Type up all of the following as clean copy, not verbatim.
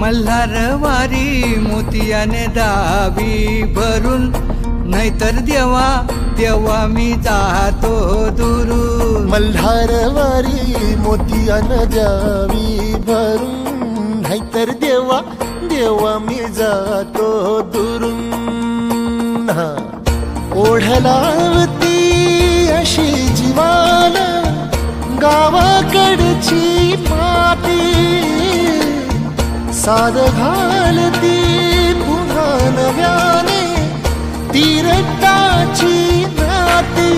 मल्हारवारी मोतियाने दावी भरून, नाहीतर देवा देवा मी जातो दुरून. मल्हारवारी मोतियाने द्यावी भरून, नाहीतर देवा देवा मी जातो दुरून. ओढलावती अशी जीवान गावाकडची माती, साद घालती पुन्हा नव्याने तीरटाची नाती.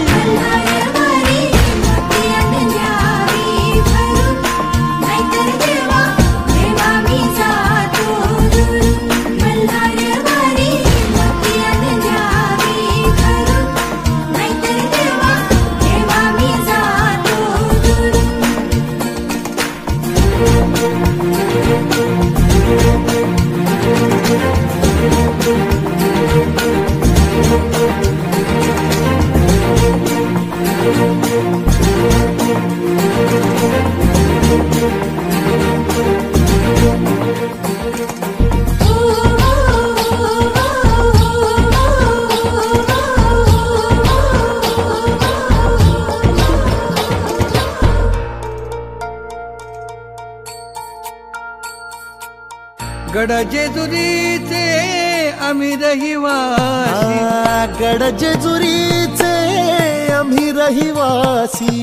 गड जेजुरीचे आम्ही रहिवासी, गड जेजुरीचे आम्ही रहिवासी.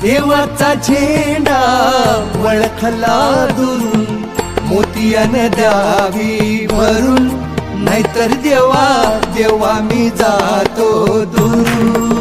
देवाचा झेंडा वळखला दुरून, मोतियाने द्यावी भरून, नाहीतर देवा देवा मी जातो दुरून.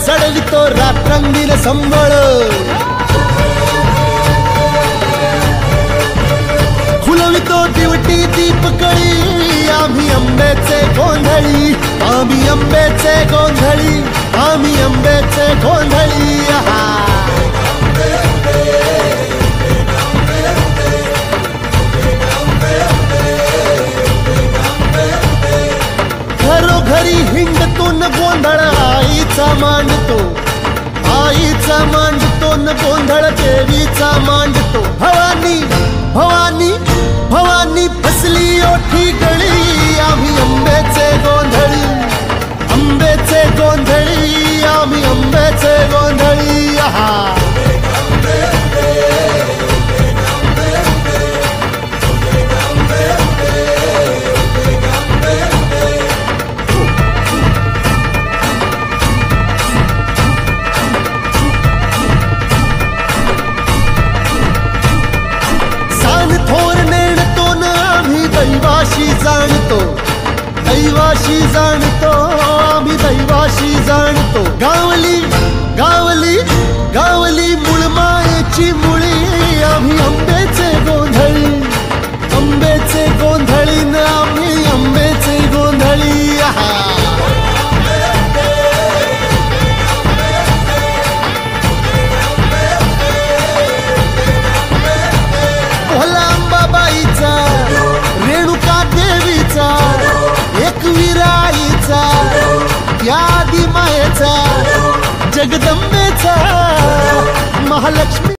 चढवितो रात्रंगील संबळ, फुलवितो दिवटी दीपकळी. आम्ही आंब्याचे गोंधळी, आम्ही आंब्याचे गोंधळी, आम्ही आंब्याचे गोंधळी. घरोघरी हिंडतो न गोंधळ आईचा मांडतो, आईचा मांडतो न गोंधळ देवीचा मांडतो. भवानी भवानी भवानी फसली ओठी गळी, आम्ही आंब्याचे गोंधळी, आंब्याचे गोंधळी, आम्ही आंब्याचे गोंधळी. दैवाशी जाणतो, दैवाशी जाणतो, आम्ही दैवाशी जाणतो. गावली गावली गावली मुळमायेची मुळी, आम्ही आंब्याचे गोंधळी, आंब्याचे गोंधळी न आम्ही आंब्याचे गोंधळी. भोला अंबाबाईचा, रेणुका देवीचा, एकविरा लागी मायेचा जगदंबेचा महालक्ष्मी